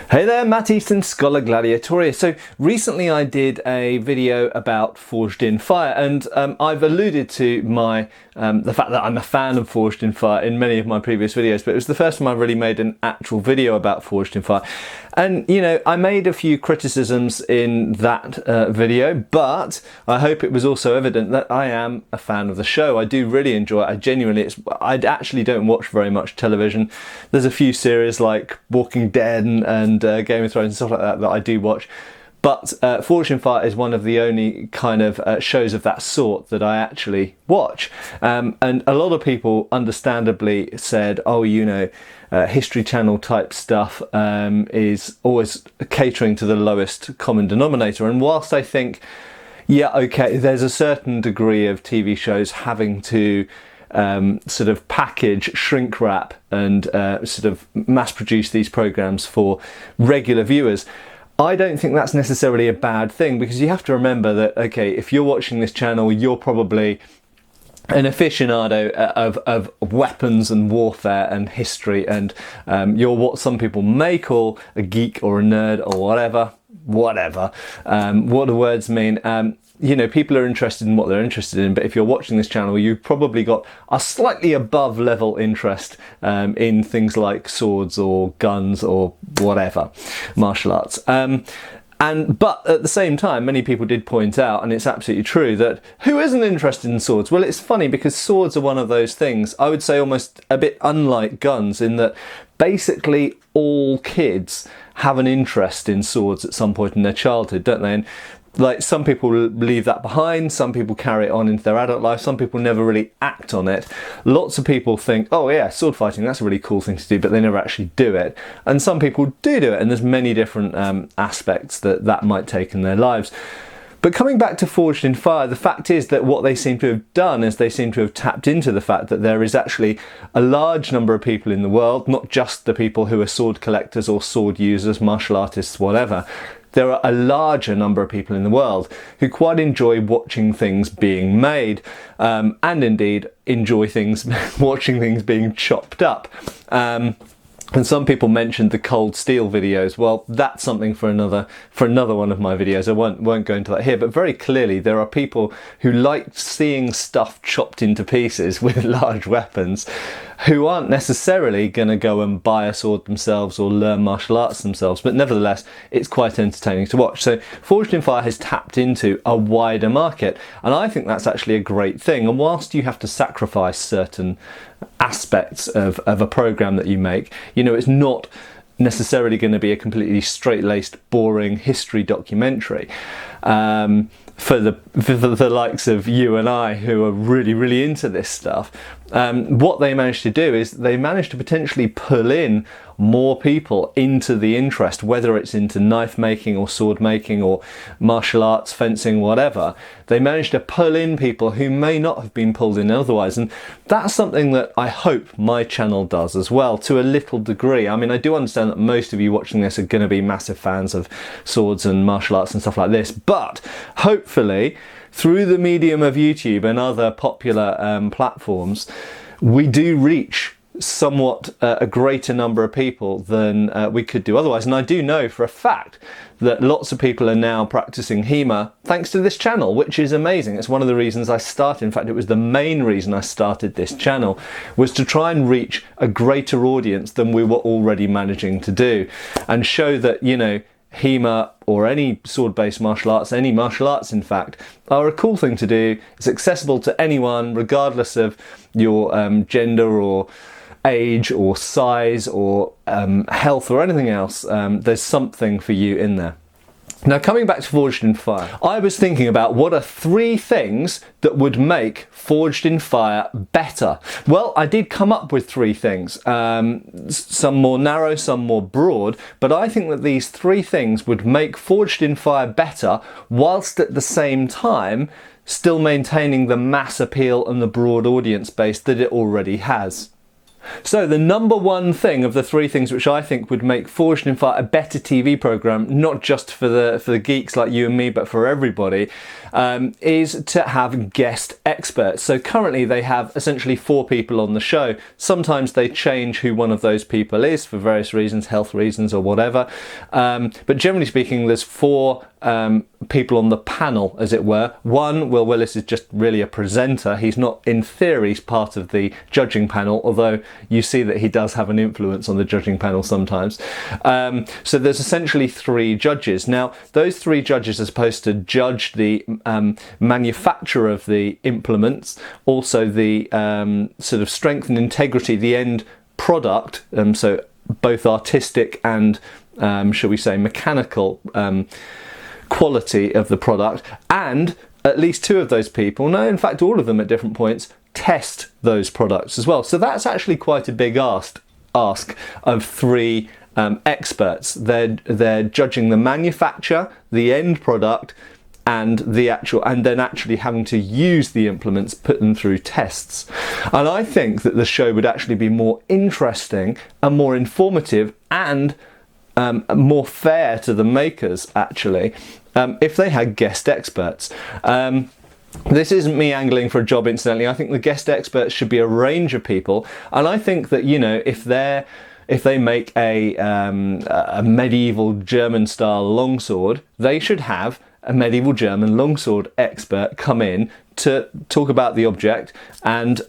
Hey there, Matt Easton, Scholar Gladiatoria. So recently I did a video about Forged in Fire, and I've alluded to the fact that I'm a fan of Forged in Fire in many of my previous videos, but it was the first time I really made an actual video about Forged in Fire. And you know, I made a few criticisms in that video, but I hope it was also evident that I am a fan of the show. I do really enjoy it. I actually don't watch very much television. There's a few series like Walking Dead and Game of Thrones and stuff like that that I do watch. But Forged in Fire is one of the only kind of shows of that sort that I actually watch. And a lot of people understandably said, oh, you know, History Channel type stuff is always catering to the lowest common denominator. And whilst I think, yeah, okay, there's a certain degree of TV shows having to sort of package, shrink wrap and sort of mass produce these programs for regular viewers, I don't think that's necessarily a bad thing, because you have to remember that, okay, if you're watching this channel, you're probably an aficionado of weapons and warfare and history, and you're what some people may call a geek or a nerd or whatever, what the words mean. You know, people are interested in what they're interested in, but if you're watching this channel, you've probably got a slightly above level interest in things like swords or guns or whatever, martial arts. But at the same time, many people did point out, and it's absolutely true, that who isn't interested in swords? Well, it's funny because swords are one of those things, I would say almost a bit unlike guns, in that basically all kids have an interest in swords at some point in their childhood, don't they? And like, some people leave that behind, some people carry it on into their adult life, some people never really act on it. Lots of people think, oh yeah, sword fighting, that's a really cool thing to do, but they never actually do it. And some people do it, and there's many different aspects that might take in their lives. But coming back to Forged in Fire, the fact is that what they seem to have done is they seem to have tapped into the fact that there is actually a large number of people in the world, not just the people who are sword collectors or sword users, martial artists, whatever. There are a larger number of people in the world who quite enjoy watching things being made, and indeed enjoy watching things being chopped up. And some people mentioned the cold steel videos. Well, that's something for another one of my videos. I won't go into that here, but very clearly there are people who like seeing stuff chopped into pieces with large weapons, who aren't necessarily going to go and buy a sword themselves or learn martial arts themselves, but nevertheless it's quite entertaining to watch. So Forged in Fire has tapped into a wider market, and I think that's actually a great thing. And whilst you have to sacrifice certain aspects of a program that you make, you know, it's not necessarily going to be a completely straight-laced, boring history documentary. For the likes of you and I, who are really, really into this stuff, what they managed to do is they managed to potentially pull in more people into the interest, whether it's into knife making or sword making or martial arts, fencing, whatever. They managed to pull in people who may not have been pulled in otherwise, and that's something that I hope my channel does as well, to a little degree. I mean, I do understand that most of you watching this are going to be massive fans of swords and martial arts and stuff like this, but hopefully through the medium of YouTube and other popular platforms, we do reach somewhat a greater number of people than we could do otherwise. And I do know for a fact that lots of people are now practicing HEMA thanks to this channel, which is amazing. It's one of the reasons I started, in fact it was the main reason I started this channel, was to try and reach a greater audience than we were already managing to do, and show that, you know, HEMA or any sword-based martial arts, any martial arts in fact, are a cool thing to do. It's accessible to anyone regardless of your gender or age or size or health or anything else. There's something for you in there. Now, coming back to Forged in Fire, I was thinking about what are 3 things that would make Forged in Fire better. Well, I did come up with 3 things, some more narrow, some more broad, but I think that these 3 things would make Forged in Fire better, whilst at the same time still maintaining the mass appeal and the broad audience base that it already has. So the number one thing of the three things which I think would make Forged in Fire a better TV program, not just for the geeks like you and me, but for everybody, is to have guest experts. So currently they have essentially 4 people on the show. Sometimes they change who one of those people is for various reasons, health reasons or whatever. But generally speaking, there's 4 people on the panel, as it were. One, Will Willis, is just really a presenter. He's not, in theory, part of the judging panel, although you see that he does have an influence on the judging panel sometimes. So there's essentially 3 judges. Now, those 3 judges are supposed to judge the manufacture of the implements, also the sort of strength and integrity, the end product, so both artistic and, shall we say, mechanical quality of the product, and at least 2 of those people, no, in fact all of them at different points, test those products as well. So that's actually quite a big ask of 3 experts. They're judging the manufacture, the end product, and then actually having to use the implements, put them through tests. And I think that the show would actually be more interesting and more informative and more fair to the makers, actually, if they had guest experts. This isn't me angling for a job, incidentally. I think the guest experts should be a range of people, and I think that, you know, if they make a medieval German style longsword, they should have a medieval German longsword expert come in to talk about the object and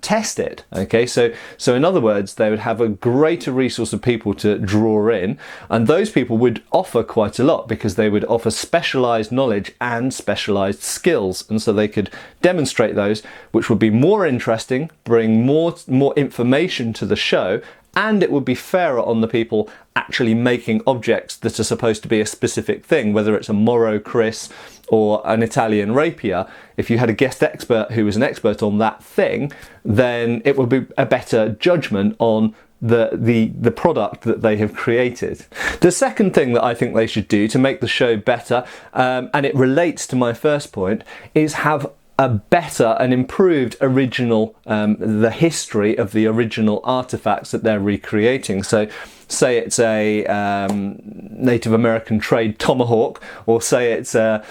test it. Okay, so in other words, they would have a greater resource of people to draw in, and those people would offer quite a lot because they would offer specialized knowledge and specialized skills, and so they could demonstrate those, which would be more interesting, bring more information to the show, and it would be fairer on the people actually making objects that are supposed to be a specific thing, whether it's a Morro Chris or an Italian rapier. If you had a guest expert who was an expert on that thing, then it would be a better judgment on the product that they have created. The second thing that I think they should do to make the show better, and it relates to my first point, is have a better and improved original, the history of the original artifacts that they're recreating. So say it's a Native American trade tomahawk, or say it's a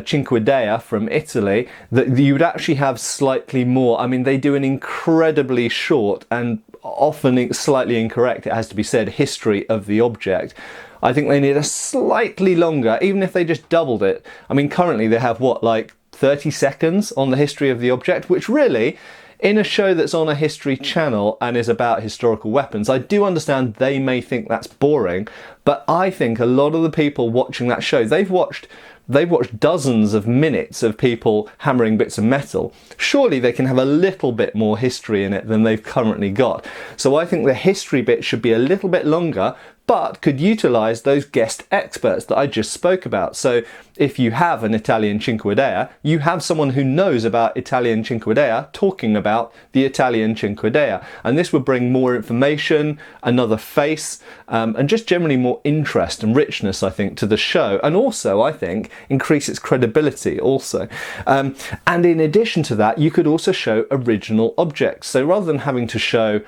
Cinque Dea from Italy, that you would actually have slightly more. I mean, they do an incredibly short and often slightly incorrect, it has to be said, history of the object. I think they need a slightly longer, even if they just doubled it. I mean, currently they have what, like 30 seconds on the history of the object, which really, in a show that's on a history channel and is about historical weapons, I do understand they may think that's boring, but I think a lot of the people watching that show, they've watched dozens of minutes of people hammering bits of metal. Surely they can have a little bit more history in it than they've currently got. So I think the history bit should be a little bit longer, but could utilize those guest experts that I just spoke about. So if you have an Italian Cinque Dea, you have someone who knows about Italian Cinque Dea talking about the Italian Cinque Dea. And this would bring more information, another face, and just generally more interest and richness, I think, to the show. And also, I think, increase its credibility also. And in addition to that, you could also show original objects. So rather than having to show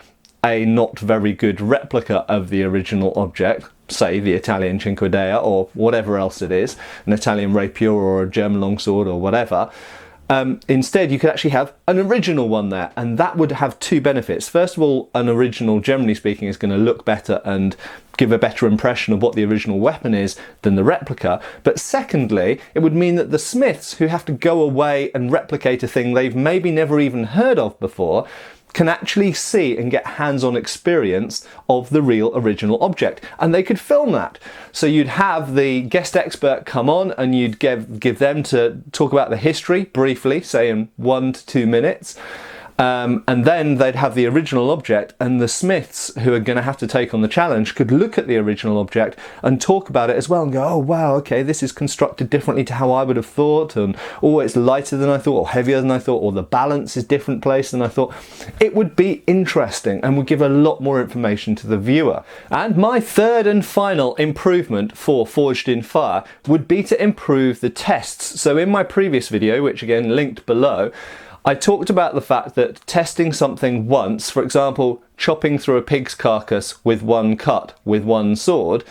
a not very good replica of the original object, say the Italian Cinque Dea or whatever else it is, an Italian rapier or a German longsword or whatever, instead you could actually have an original one there, and that would have 2 benefits. First of all, an original, generally speaking, is going to look better and give a better impression of what the original weapon is than the replica. But secondly, it would mean that the smiths who have to go away and replicate a thing they've maybe never even heard of before can actually see and get hands-on experience of the real original object, and they could film that. So you'd have the guest expert come on and you'd give them to talk about the history briefly, say in 1 to 2 minutes, and then they'd have the original object, and the smiths who are going to have to take on the challenge could look at the original object and talk about it as well and go, oh wow, okay, this is constructed differently to how I would have thought, and oh, it's lighter than I thought, or heavier than I thought, or the balance is different place than I thought. It would be interesting and would give a lot more information to the viewer. And my third and final improvement for Forged in Fire would be to improve the tests. So in my previous video, which again linked below, I talked about the fact that testing something once, for example, chopping through a pig's carcass with one cut, with one sword,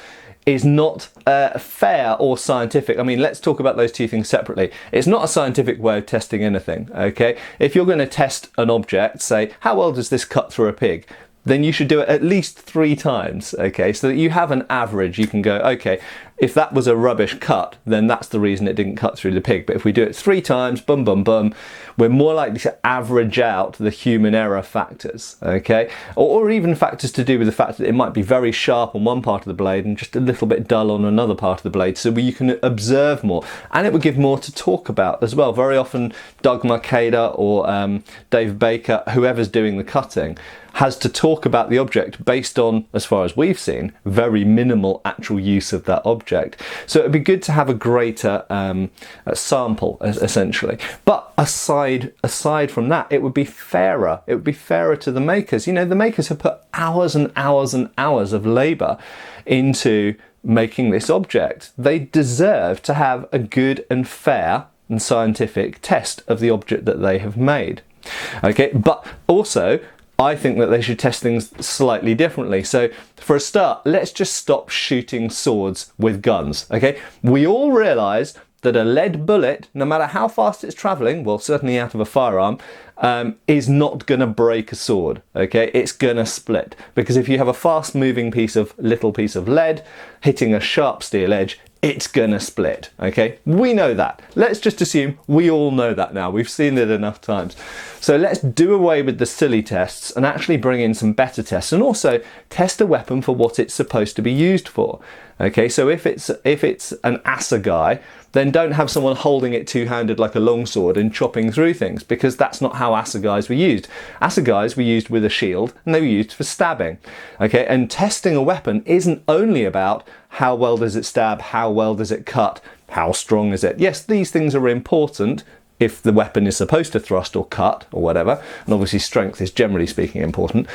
is not fair or scientific. I mean, let's talk about those two things separately. It's not a scientific way of testing anything, okay? If you're going to test an object, say, how well does this cut through a pig? Then you should do it at least 3 times, okay? So that you have an average. You can go, okay, if that was a rubbish cut, then that's the reason it didn't cut through the pig. But if we do it 3 times, bum, bum, bum, we're more likely to average out the human error factors, okay? Or even factors to do with the fact that it might be very sharp on one part of the blade and just a little bit dull on another part of the blade, so you can observe more. And it would give more to talk about as well. Very often, Doug Marcaida or Dave Baker, whoever's doing the cutting, has to talk about the object based on, as far as we've seen, very minimal actual use of that object. So it'd be good to have a greater sample, essentially. But aside from that, it would be fairer. It would be fairer to the makers. You know, the makers have put hours and hours and hours of labour into making this object. They deserve to have a good and fair and scientific test of the object that they have made. Okay, but also, I think that they should test things slightly differently. So for a start, let's just stop shooting swords with guns, okay? We all realise that a lead bullet, no matter how fast it's travelling, well, certainly out of a firearm, is not going to break a sword, okay? It's going to split. Because if you have a fast-moving little piece of lead hitting a sharp steel edge, it's gonna split, okay? We know that. Let's just assume we all know that now. We've seen it enough times. So let's do away with the silly tests and actually bring in some better tests, and also test a weapon for what it's supposed to be used for. Okay, so if it's an assegai, then don't have someone holding it two-handed like a longsword and chopping through things, because that's not how assegais were used. Assegais were used with a shield, and they were used for stabbing. Okay, and testing a weapon isn't only about how well does it stab, how well does it cut, how strong is it. Yes, these things are important if the weapon is supposed to thrust or cut or whatever, and obviously strength is generally speaking important.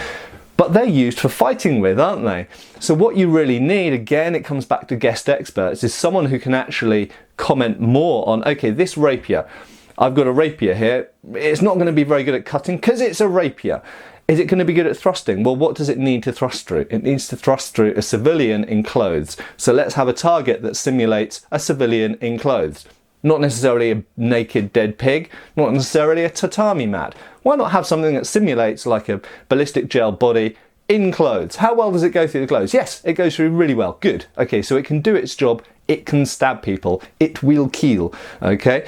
But they're used for fighting with, aren't they? So what you really need, again, it comes back to guest experts, is someone who can actually comment more on, okay, this rapier, I've got a rapier here, it's not going to be very good at cutting because it's a rapier. Is it going to be good at thrusting? Well, what does it need to thrust through? It needs to thrust through a civilian in clothes. So let's have a target that simulates a civilian in clothes. Not necessarily a naked dead pig, not necessarily a tatami mat. Why not have something that simulates like a ballistic gel body in clothes? How well does it go through the clothes? Yes, it goes through really well. Good. Okay, so it can do its job. It can stab people. It will kill. Okay,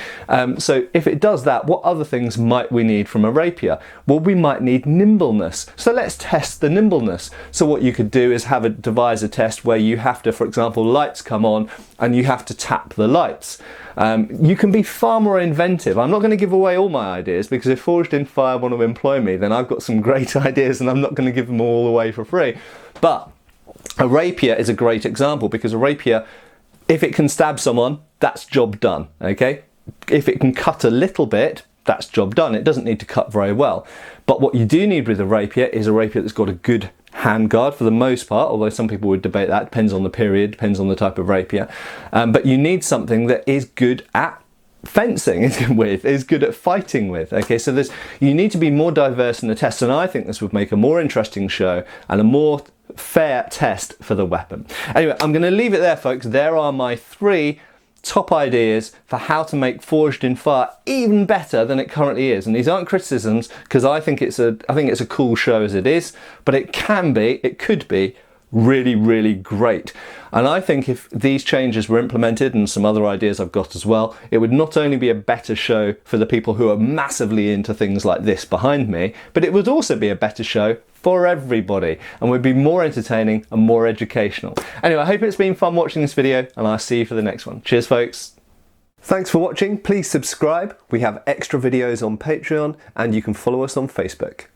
so if it does that, what other things might we need from a rapier? Well, we might need nimbleness. So let's test the nimbleness. So what you could do is devise a test where you have to, for example, lights come on and you have to tap the lights. You can be far more inventive. I'm not going to give away all my ideas, because if Forged in Fire want to employ me, then I've got some great ideas and I'm not going to give them all away for free. But a rapier is a great example, because a rapier, if it can stab someone, that's job done, okay? If it can cut a little bit, that's job done. It doesn't need to cut very well. But what you do need with a rapier is a rapier that's got a good handguard for the most part, although some people would debate that. Depends on the period, depends on the type of rapier. But you need something that is good at fencing with, is good at fighting with. Okay, so you need to be more diverse in the tests, and I think this would make a more interesting show and a more fair test for the weapon. Anyway, I'm going to leave it there, folks. There are my 3 top ideas for how to make Forged in Fire even better than it currently is. And these aren't criticisms, because I think it's a cool show as it is, but it could be really, really great. And I think if these changes were implemented, and some other ideas I've got as well, it would not only be a better show for the people who are massively into things like this behind me, but it would also be a better show for everybody, and would be more entertaining and more educational. Anyway, I hope it's been fun watching this video, and I'll see you for the next one. Cheers, folks. Thanks for watching. Please subscribe. We have extra videos on Patreon, and you can follow us on Facebook.